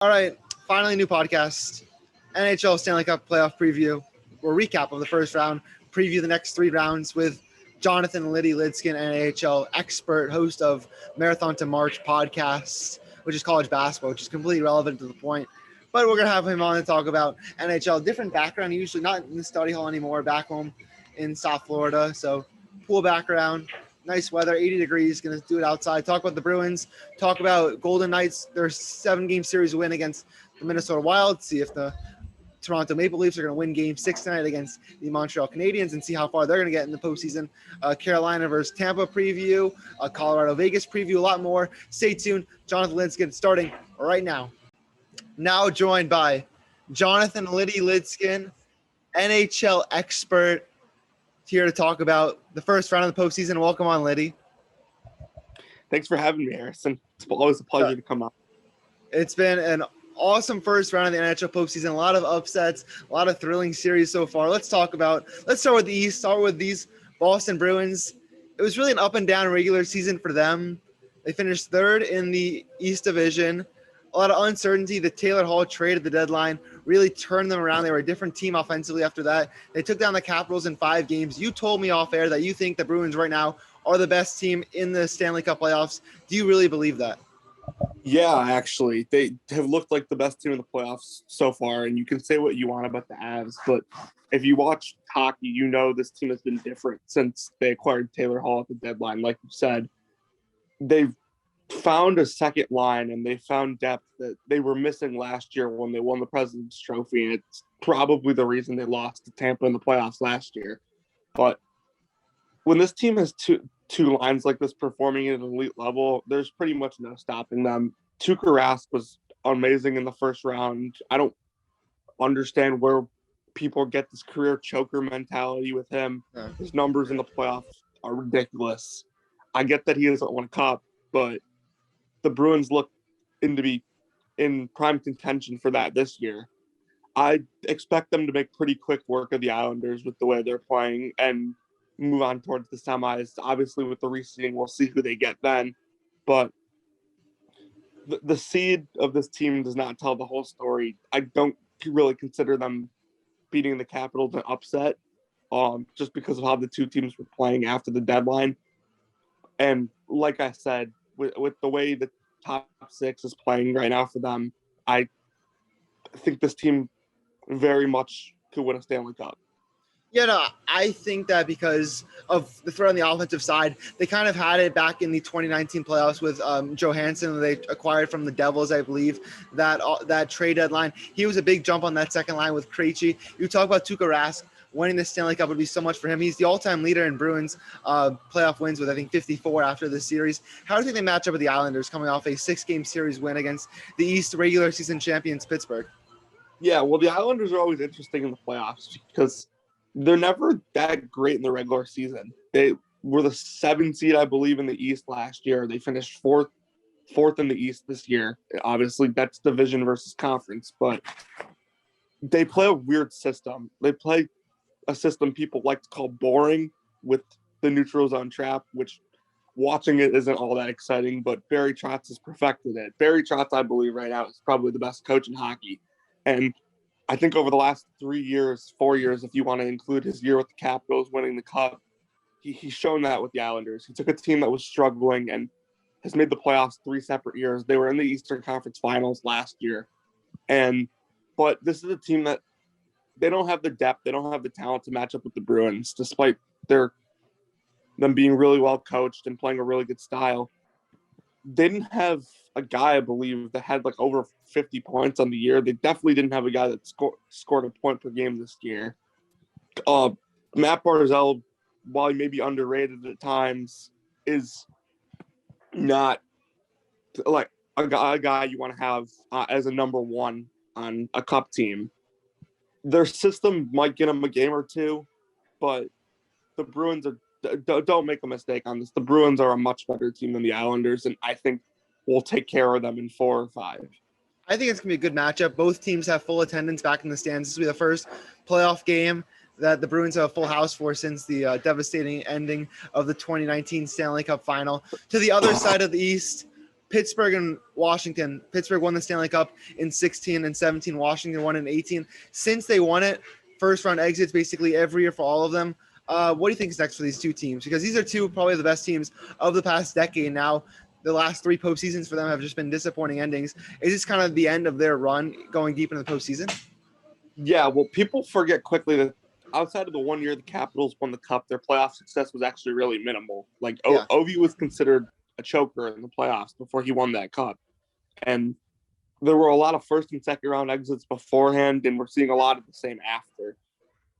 All right, finally, new podcast, NHL Stanley Cup Playoff preview or recap of the first round, preview the next three rounds with Jonathan Lidskin, NHL expert, host of Marathon to March podcast, which is college basketball, which is completely relevant to the point. But we're going to have him on to talk about NHL. Different background, usually not in the study hall anymore, back home in South Florida. So pool background, nice weather, 80 degrees, going to do it outside. Talk about the Bruins, talk about Golden Knights, their 7-game series win against the Minnesota Wild, see if the Toronto Maple Leafs are going to win Game 6 tonight against the Montreal Canadiens and see how far they're going to get in the postseason. Carolina versus Tampa preview, Colorado-Vegas preview, a lot more. Stay tuned. Jonathan Lidskin starting right now. Now joined by Jonathan Lidskin, NHL expert, here to talk about the first round of the postseason. Welcome on, Liddy. Thanks for having me, Harrison. It's always a pleasure to come on. It's been an awesome first round of the NHL postseason. A lot of upsets, a lot of thrilling series so far. Let's start with the East. Start with these Boston Bruins. It was really an up and down regular season for them. They finished third in the East Division. A lot of uncertainty. The Taylor Hall trade at the deadline really turned them around. They were a different team offensively after that. They took down the Capitals in 5 games. You told me off air that you think the Bruins right now are the best team in the Stanley Cup playoffs. Do you really believe that? Yeah, actually. They have looked like the best team in the playoffs so far, and you can say what you want about the Avs, but if you watch hockey, you know this team has been different since they acquired Taylor Hall at the deadline. Like you said, they've found a second line, and they found depth that they were missing last year when they won the President's Trophy, and it's probably the reason they lost to Tampa in the playoffs last year. But when this team has two lines like this performing at an elite level, there's pretty much no stopping them. Tuukka Rask was amazing in the first round. I don't understand where people get this career choker mentality with him. His numbers in the playoffs are ridiculous. I get that he hasn't won a cup, but the Bruins look to be in prime contention for that this year. I expect them to make pretty quick work of the Islanders with the way they're playing and move on towards the semis. Obviously, with the reseeding, we'll see who they get then. But the seed of this team does not tell the whole story. I don't really consider them beating the Capitals an upset, just because of how the two teams were playing after the deadline. And like I said, with the way the top 6 is playing right now for them, I think this team very much could win a Stanley Cup. Yeah, no, I think that because of the threat on the offensive side, they kind of had it back in the 2019 playoffs with Johansson, they acquired from the Devils, I believe, that trade deadline. He was a big jump on that second line with Krejci. You talk about Tuukka Rask. Winning the Stanley Cup would be so much for him. He's the all-time leader in Bruins playoff wins with, I think, 54 after this series. How do you think they match up with the Islanders coming off a 6-game series win against the East regular season champions Pittsburgh? Yeah, well, the Islanders are always interesting in the playoffs because they're never that great in the regular season. They were the 7th seed, I believe, in the East last year. They finished fourth in the East this year. Obviously, that's division versus conference, but they play a weird system. They play a system people like to call boring with the neutral zone trap, which watching it isn't all that exciting, but Barry Trotz has perfected it. Barry Trotz, I believe, right now is probably the best coach in hockey. And I think over the last 4 years, if you want to include his year with the Capitals winning the Cup, he's shown that with the Islanders. He took a team that was struggling and has made the playoffs 3 separate years. They were in the Eastern Conference Finals last year. But this is a team that they don't have the depth, they don't have the talent to match up with the Bruins, despite them being really well coached and playing a really good style. They didn't have a guy, I believe, that had like over 50 points on the year. They definitely didn't have a guy that scored a point per game this year. Matt Barzal, while he may be underrated at times, is not like a guy you want to have as a number one on a cup team. Their system might get them a game or two, but the Bruins don't make a mistake on this. The Bruins are a much better team than the Islanders, and I think we'll take care of them in 4 or 5. I think it's going to be a good matchup. Both teams have full attendance back in the stands. This will be the first playoff game that the Bruins have a full house for since the devastating ending of the 2019 Stanley Cup final. To the other side of the East, Pittsburgh and Washington. Pittsburgh won the Stanley Cup in 16 and 17. Washington won in 18. Since they won it, first round exits basically every year for all of them. What do you think is next for these two teams? Because these are two probably the best teams of the past decade now. The last three postseasons for them have just been disappointing endings. Is this kind of the end of their run going deep into the postseason? Yeah, well, people forget quickly that outside of the 1 year the Capitals won the Cup, their playoff success was actually really minimal. Like, Ovi was considered a choker in the playoffs before he won that Cup. And there were a lot of first and second round exits beforehand, and we're seeing a lot of the same after.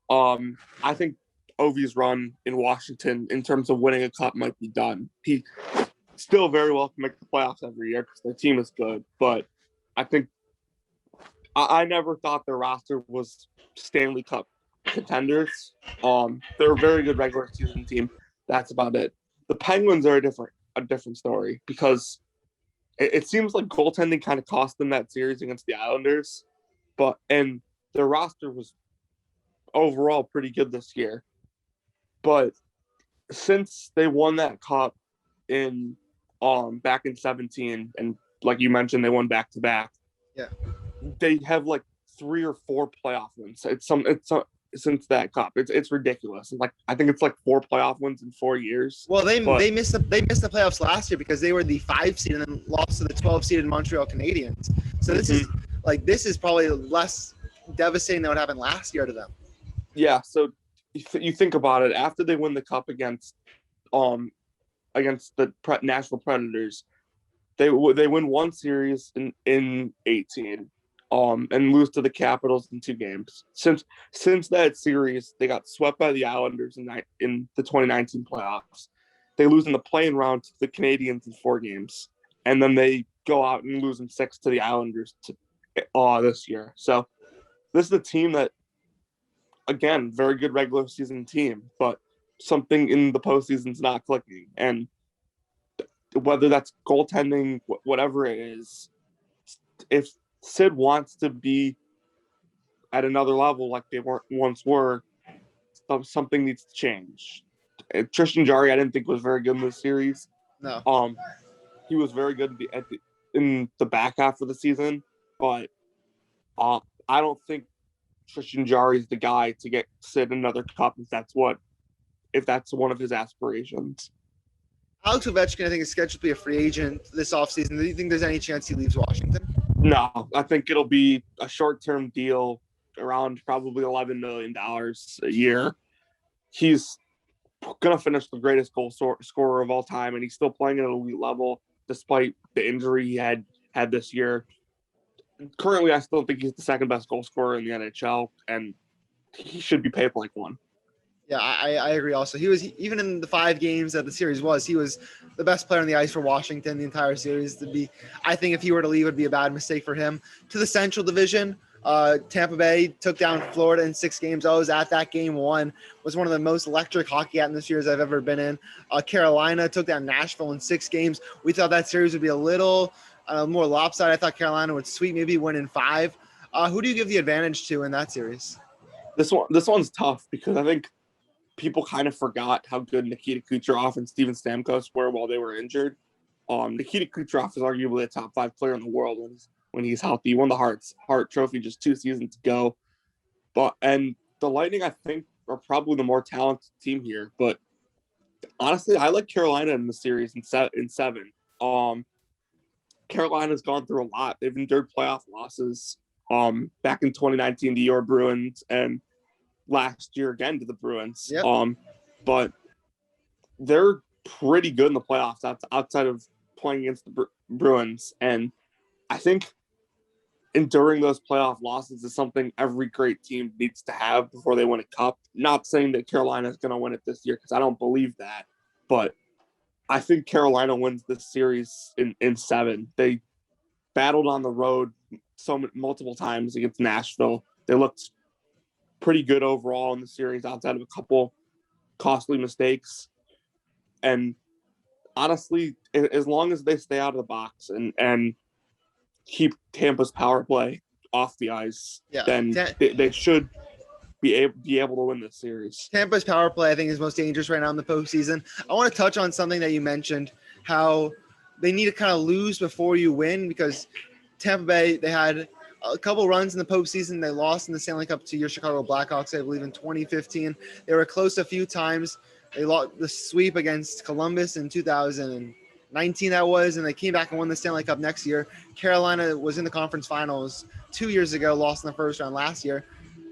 I think Ovi's run in Washington in terms of winning a Cup might be done. He still very well can make the playoffs every year because their team is good, but I think I never thought their roster was Stanley Cup contenders. They're a very good regular season team. That's about it. The Penguins are a different story because it seems like goaltending kind of cost them that series against the Islanders, and their roster was overall pretty good this year. But since they won that Cup in back in 17, and like you mentioned, they won back to back. Yeah, they have like 3 or 4 playoff wins. Since that Cup, it's ridiculous. Like I think it's like 4 playoff wins in 4 years. Well, they missed the playoffs last year because they were the 5 seed and then lost to the 12 seeded Montreal Canadiens. So this is probably less devastating than what happened last year to them. Yeah. So you think about it. After they win the Cup against the Nashville Predators, they win one series in 18. And lose to the Capitals in 2 games. Since that series, they got swept by the Islanders in the 2019 playoffs. They lose in the play-in round to the Canadiens in 4 games, and then they go out and lose in 6 to the Islanders this year. So this is a team that, again, very good regular season team, but something in the postseason is not clicking. And whether that's goaltending, whatever it is, if Sid wants to be at another level like they once were, something needs to change. Tristan Jarry, I didn't think was very good in this series. No. He was very good in the back half of the season, but I don't think Tristan Jarry is the guy to get Sid another Cup if that's one of his aspirations. Alex Ovechkin, I think, is scheduled to be a free agent this offseason. Do you think there's any chance he leaves Washington? No, I think it'll be a short-term deal around probably $11 million a year. He's going to finish the greatest goal scorer of all time, and he's still playing at an elite level despite the injury he had this year. Currently, I still think he's the second best goal scorer in the NHL, and he should be paid like one. Yeah, I agree also. He was, even in the 5 games that the series was, he was the best player on the ice for Washington the entire series. I think if he were to leave, it would be a bad mistake for him. To the Central Division, Tampa Bay took down Florida in 6 games. I was at that game 1. Was one of the most electric hockey atmospheres I've ever been in. Carolina took down Nashville in 6 games. We thought that series would be a little more lopsided. I thought Carolina would sweep, maybe win in 5. Who do you give the advantage to in that series? This one's tough because I think people kind of forgot how good Nikita Kucherov and Steven Stamkos were while they were injured. Nikita Kucherov is arguably a top 5 player in the world when he's healthy. He won the Hart Trophy just 2 seasons ago. And the Lightning, I think, are probably the more talented team here. But honestly, I like Carolina in the series in 7. Carolina's gone through a lot. They've endured playoff losses back in 2019 to your Bruins and last year again to the Bruins. Yep. But they're pretty good in the playoffs outside of playing against the Bruins. And I think enduring those playoff losses is something every great team needs to have before they win a cup. Not saying that Carolina is going to win it this year because I don't believe that. But I think Carolina wins this series in 7. They battled on the road multiple times against Nashville. They looked pretty good overall in the series outside of a couple costly mistakes. And honestly, as long as they stay out of the box and keep Tampa's power play off the ice, then they should be able to win this series. Tampa's power play, I think, is most dangerous right now in the postseason. I want to touch on something that you mentioned, how they need to kind of lose before you win, because Tampa Bay, they had a couple runs in the postseason. They lost in the Stanley Cup to your Chicago Blackhawks, I believe, in 2015. They were close a few times. They lost the sweep against Columbus in 2019, that was, and they came back and won the Stanley Cup next year. Carolina was in the conference finals 2 years ago, lost in the first round last year.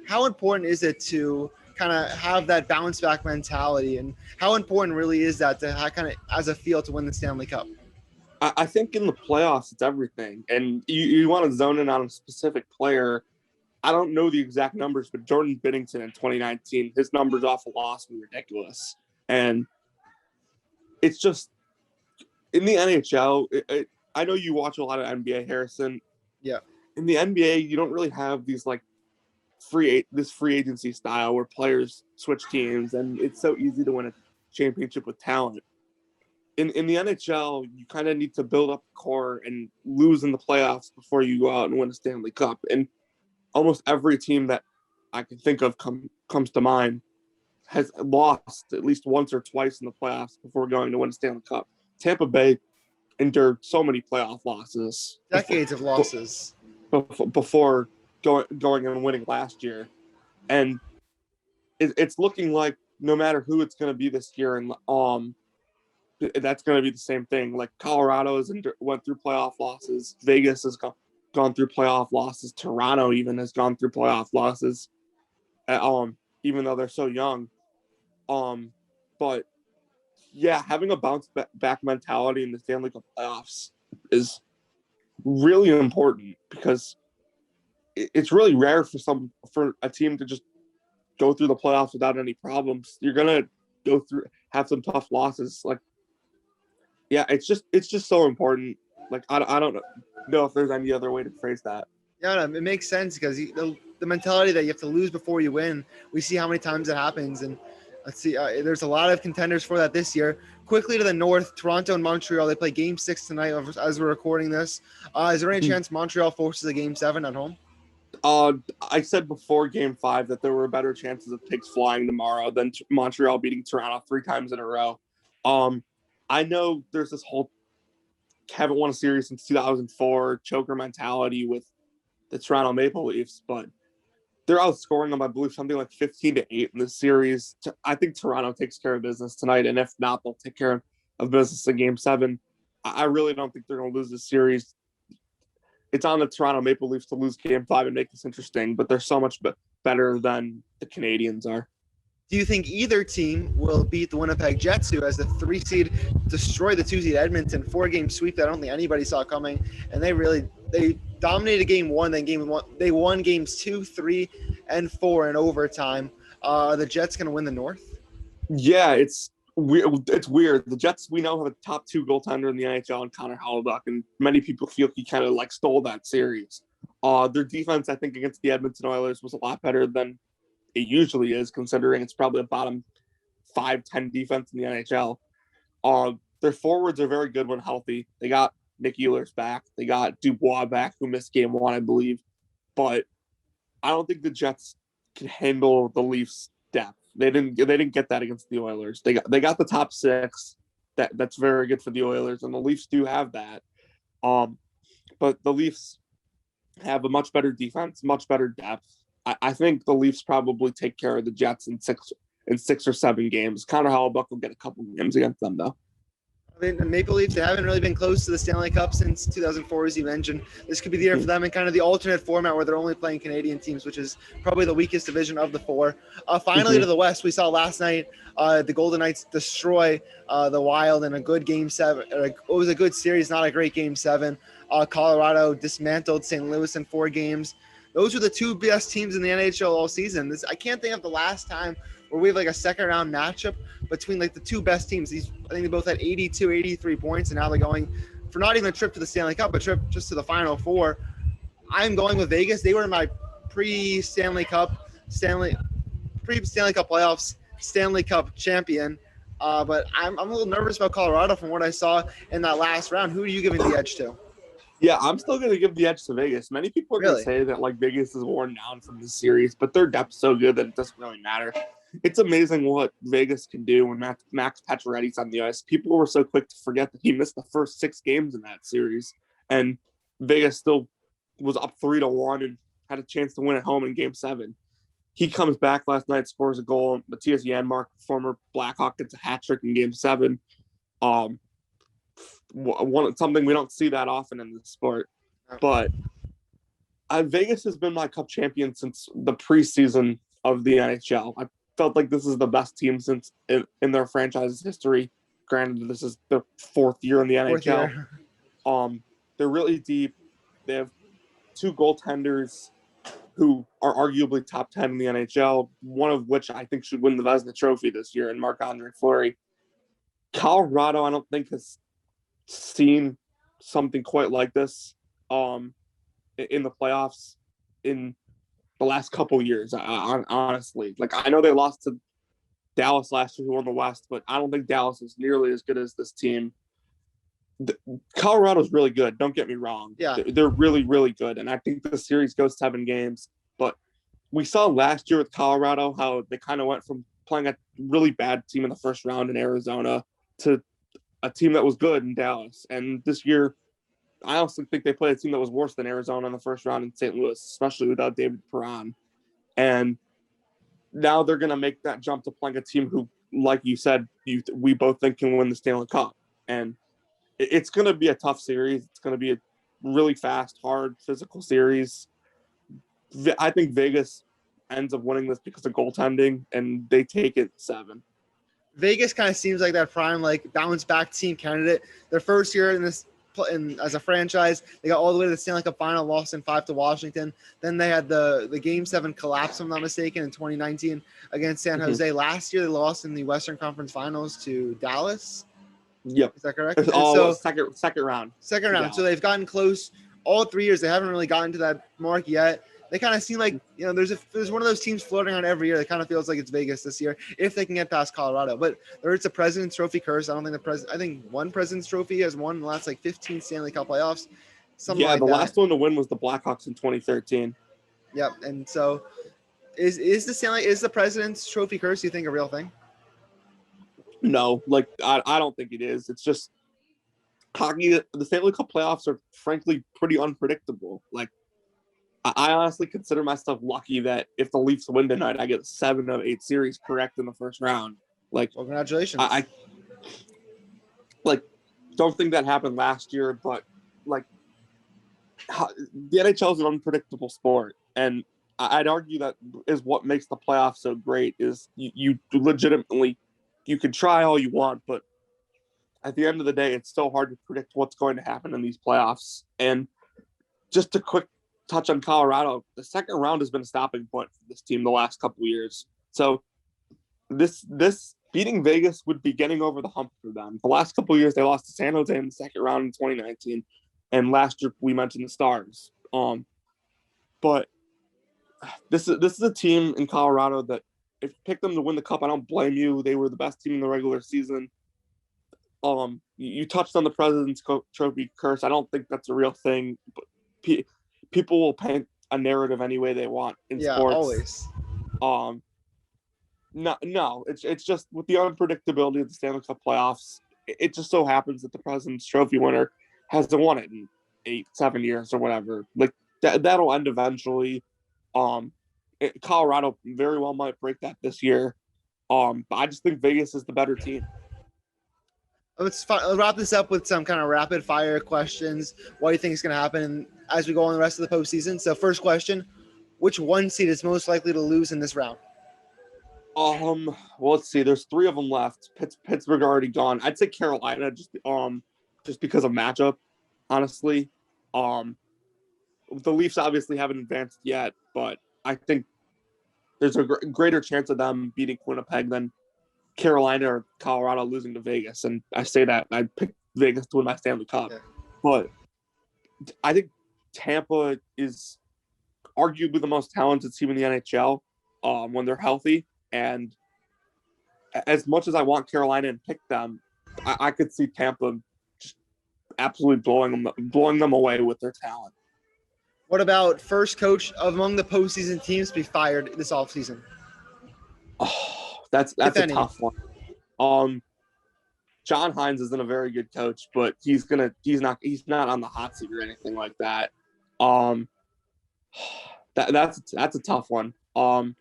How important is it to kind of have that bounce back mentality, and how important really is that to kind of as a field to win the Stanley Cup? I think in the playoffs, it's everything. And you want to zone in on a specific player. I don't know the exact numbers, but Jordan Binnington in 2019, his numbers off a loss were ridiculous. And it's just in the NHL, I know you watch a lot of NBA, Harrison. Yeah. In the NBA, you don't really have these like free agency style where players switch teams, and it's so easy to win a championship with talent. In the NHL, you kind of need to build up a core and lose in the playoffs before you go out and win a Stanley Cup. And almost every team that I can think of comes to mind has lost at least once or twice in the playoffs before going to win a Stanley Cup. Tampa Bay endured so many playoff losses. Decades of losses. Before going and winning last year. And it's looking like no matter who it's going to be this year, and that's going to be the same thing. Like Colorado went through playoff losses. Vegas has gone through playoff losses. Toronto even has gone through playoff losses, even though they're so young. But yeah, having a bounce back mentality in the Stanley Cup playoffs is really important, because it's really rare for a team to just go through the playoffs without any problems. You're gonna have some tough losses. Like, yeah, it's just so important. Like, I don't know if there's any other way to phrase that. Yeah, no, it makes sense, because the mentality that you have to lose before you win, we see how many times it happens. And let's see, there's a lot of contenders for that this year. Quickly to the north, Toronto and Montreal, they play Game 6 tonight as we're recording this. Is there any chance Montreal forces a Game 7 at home? I said before Game 5 that there were better chances of pigs flying tomorrow than Montreal beating Toronto 3 times in a row. I know there's this whole haven't won a series since 2004 choker mentality with the Toronto Maple Leafs, but they're outscoring them, I believe, something like 15-8 in this series. I think Toronto takes care of business tonight, and if not, they'll take care of business in Game 7. I really don't think they're going to lose this series. It's on the Toronto Maple Leafs to lose Game 5 and make this interesting, but they're so much better than the Canadians are. Do you think either team will beat the Winnipeg Jets, who, as the 3 seed, destroyed the 2 seed Edmonton 4-game sweep that I don't think anybody saw coming, and they dominated Game 1, then Game 1 they won Games 2, 3, and 4 in overtime. Are the Jets going to win the North? Yeah, it's weird. The Jets, we know, have a top 2 goaltender in the NHL in Connor Hellebuyck, and many people feel he kind of like stole that series. Their defense, I think, against the Edmonton Oilers was a lot better than it usually is, considering it's probably a bottom 5-10 defense in the NHL. Their forwards are very good when healthy. They got Nick Ehlers back. They got Dubois back, who missed Game 1, I believe. But I don't think the Jets can handle the Leafs' depth. They didn't get that against the Oilers. They got the top 6. That's very good for the Oilers, and the Leafs do have that. But the Leafs have a much better defense, much better depth. I think the Leafs probably take care of the Jets in 6 or 7 games. Connor Hellebuyck will get a couple games against them, though. I mean, the Maple Leafs, they haven't really been close to the Stanley Cup since 2004, as you mentioned. This could be the year for them in kind of the alternate format where they're only playing Canadian teams, which is probably the weakest division of the 4. Finally, to the West, we saw last night the Golden Knights destroy the Wild in a good Game 7. It was a good series, not a great Game 7. Colorado dismantled St. Louis in 4 games. Those are the 2 best teams in the NHL all season. I can't think of the last time where we have like a second-round matchup between like the 2 best teams. I think they both had 82, 83 points, and now they're going for not even a trip to the Stanley Cup, a trip just to the Final Four. I'm going with Vegas. They were in my pre-Stanley Cup playoffs Stanley Cup champion. But I'm a little nervous about Colorado from what I saw in that last round. Who are you giving the edge to? Yeah, I'm still going to give the edge to Vegas. Many people are going to Really? say that like Vegas is worn down from this series, but their depth's so good that it doesn't really matter. It's amazing what Vegas can do when Max Pacioretty's on the ice. People were so quick to forget that he missed the first 6 games in that series, and Vegas still was up 3-1 and had a chance to win at home in Game 7. He comes back last night, scores a goal. Matthias Janmark, former Blackhawk, gets a hat trick in Game 7. Something we don't see that often in this sport. But Vegas has been my cup champion since the preseason of the NHL. I felt like this is the best team since in their franchise's history. Granted, this is their 4th year in the NHL. They're really deep. They have 2 goaltenders who are arguably top 10 in the NHL, one of which I think should win the Vapnek Trophy this year, and Marc-Andre Fleury. Colorado, I don't think has seen something quite like this in the playoffs in the last couple years, honestly. Like, I know they lost to Dallas last year, who won the West, but I don't think Dallas is nearly as good as this team. Colorado's really good. Don't get me wrong. Yeah. They're really, really good. And I think the series goes 7 games. But we saw last year with Colorado how they kind of went from playing a really bad team in the first round in Arizona to a team that was good in Dallas. And this year, I also think they played a team that was worse than Arizona in the first round in St. Louis, especially without David Perron. And now they're going to make that jump to playing a team who, like you said, we both think can win the Stanley Cup. And it's going to be a tough series. It's going to be a really fast, hard, physical series. I think Vegas ends up winning this because of goaltending, and they take it 7. Vegas kind of seems like that prime, like, bounce back team candidate. Their first year in this as a franchise, they got all the way to the Stanley Cup final, lost in 5 to Washington. Then they had the Game 7 collapse, if I'm not mistaken, in 2019 against San Jose. Last year, they lost in the Western Conference Finals to Dallas. Yep. Is that correct? So second round. Second round. So they've gotten close all 3 years. They haven't really gotten to that mark yet. They kind of seem like, there's one of those teams floating around every year that kind of feels like it's Vegas this year if they can get past Colorado. But it's a President's Trophy curse. I don't think I think one President's Trophy has won in the last 15 Stanley Cup playoffs. The last one to win was the Blackhawks in 2013. Yep. And so is the President's Trophy curse, you think, a real thing? No, I don't think it is. It's just hockey. The Stanley Cup playoffs are frankly pretty unpredictable. I honestly consider myself lucky that if the Leafs win tonight, I get 7 of 8 series correct in the first round. Well, congratulations. I don't think that happened last year, but the NHL is an unpredictable sport, and I'd argue that is what makes the playoffs so great. Is you legitimately, you can try all you want, but at the end of the day, it's so hard to predict what's going to happen in these playoffs. And just a quick touch on Colorado, the second round has been a stopping point for this team the last couple of years. So this beating Vegas would be getting over the hump for them. The last couple of years, they lost to San Jose in the second round in 2019, and last year we mentioned the Stars. But this is a team in Colorado that if you pick them to win the Cup, I don't blame you. They were the best team in the regular season. You touched on the President's Trophy curse. I don't think that's a real thing, but people will paint a narrative any way they want in sports. Always. No, it's just with the unpredictability of the Stanley Cup playoffs. It just so happens that the President's Trophy winner hasn't won it in 8-7 years or whatever. That'll end eventually. Colorado very well might break that this year. But I just think Vegas is the better team. Let's wrap this up with some kind of rapid fire questions. What do you think is going to happen as we go on the rest of the postseason? So first question, which 1 seed is most likely to lose in this round? Well, let's see. There's 3 of them left. Pittsburgh already gone. I'd say Carolina just because of matchup, honestly. The Leafs obviously haven't advanced yet, but I think there's a greater chance of them beating Winnipeg than Carolina or Colorado losing to Vegas. And I say that I picked Vegas to win my Stanley Cup. Yeah. But I think Tampa is arguably the most talented team in the NHL when they're healthy. And as much as I want Carolina and pick them, I could see Tampa just absolutely blowing them away with their talent. What about first coach among the postseason teams to be fired this offseason? Oh, that's a tough one. John Hines isn't a very good coach, but he's not on the hot seat or anything like that. That's a tough one. I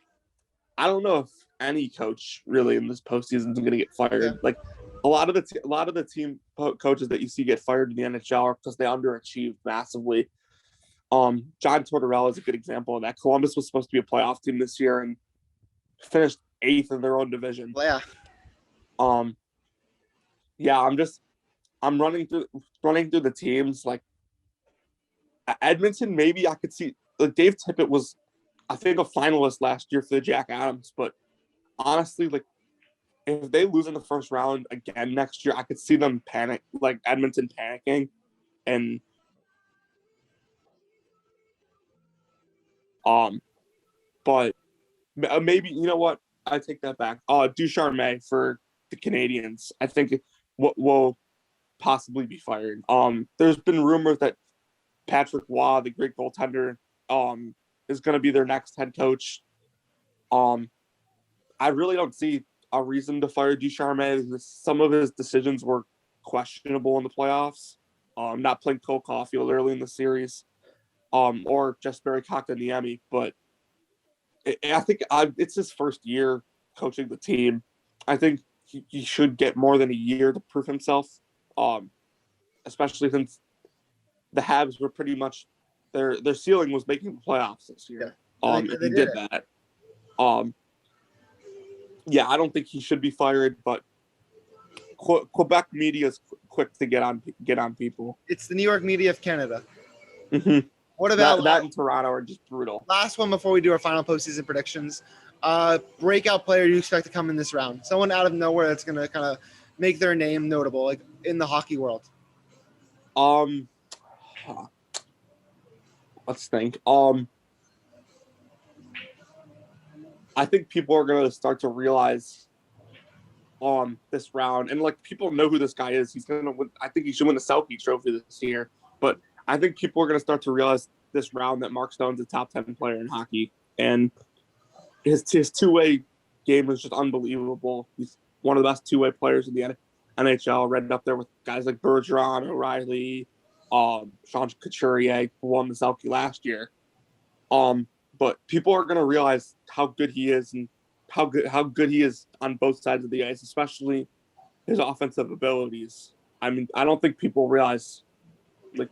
don't know if any coach really in this postseason is going to get fired. Yeah. Like a lot of the team coaches that you see get fired in the NHL are because they underachieved massively. John Tortorella is a good example of that. Columbus was supposed to be a playoff team this year and finished 8th in their own division. Yeah. Yeah, I'm running through the teams. Like Edmonton, maybe I could see. Like Dave Tippett was, I think, a finalist last year for the Jack Adams, but honestly, like if they lose in the first round again next year, I could see them panic, like Edmonton panicking, and but maybe, you know what? I take that back. Ducharme for the Canadiens, I think will possibly be fired. There's been rumors that Patrick Waugh, the great goaltender, is going to be their next head coach. I really don't see a reason to fire Ducharme. Some of his decisions were questionable in the playoffs. Not playing Cole Caulfield early in the series, or just Barry Kotkaniemi. But I think it's his first year coaching the team. I think he should get more than a year to prove himself, especially since the Habs were pretty much their ceiling was making the playoffs this year. Yeah. They did that. Yeah, I don't think he should be fired, but Quebec media is quick to get on people. It's the New York media of Canada. Mm-hmm. What about that in Toronto are just brutal. Last one before we do our final postseason predictions. Breakout player you expect to come in this round? Someone out of nowhere that's going to kind of make their name notable, like in the hockey world. Let's think. I think people are going to start to realize this round, and like people know who this guy is. He's going to win. I think he should win the Selke Trophy this year. But I think people are going to start to realize this round that Mark Stone's a top 10 player in hockey, and his two-way game is just unbelievable. He's one of the best two-way players in the NHL, right up there with guys like Bergeron, O'Reilly, Sean Couturier, who won the Selke last year. But people are going to realize how good he is and how good he is on both sides of the ice, especially his offensive abilities. I mean, I don't think people realize like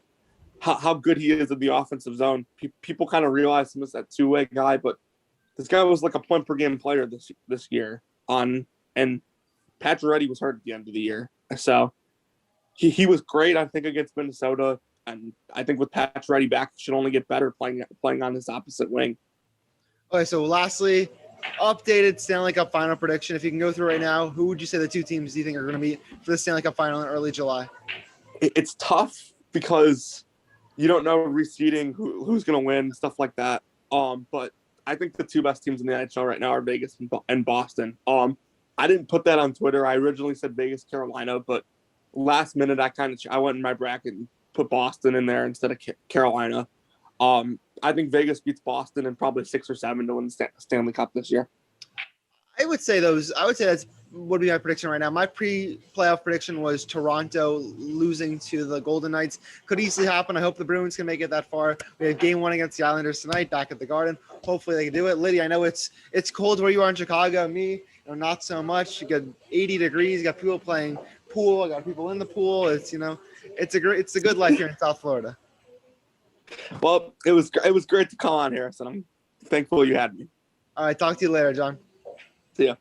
how good he is in the offensive zone. People kind of realize him as that two-way guy, but this guy was like a point per game player this year. And Pacioretty was hurt at the end of the year, so he was great, I think, against Minnesota. And I think with Pacioretty back, he should only get better playing on his opposite wing. Okay, so lastly, updated Stanley Cup final prediction. If you can go through right now, who would you say the two teams do you think are going to meet for the Stanley Cup final in early July? It's tough because you don't know reseeding, who's going to win, stuff like that. But I think the two best teams in the NHL right now are Vegas and Boston. I didn't put that on Twitter. I originally said Vegas, Carolina, but last minute I went in my bracket and put Boston in there instead of Carolina. I think Vegas beats Boston in probably 6 or 7 to win the Stanley Cup this year. I would say that's would be my prediction right now. My pre-playoff prediction was Toronto losing to the Golden Knights. Could easily happen. I hope the Bruins can make it that far. We have game 1 against the Islanders tonight back at the Garden. Hopefully they can do it. Liddy, I know it's cold where you are in Chicago. Me, not so much. You got 80 degrees. You got people playing pool. I got people in the pool. It's a good life here in South Florida. Well, it was great to call on, Harrison. I'm thankful you had me. All right, talk to you later, John. See ya.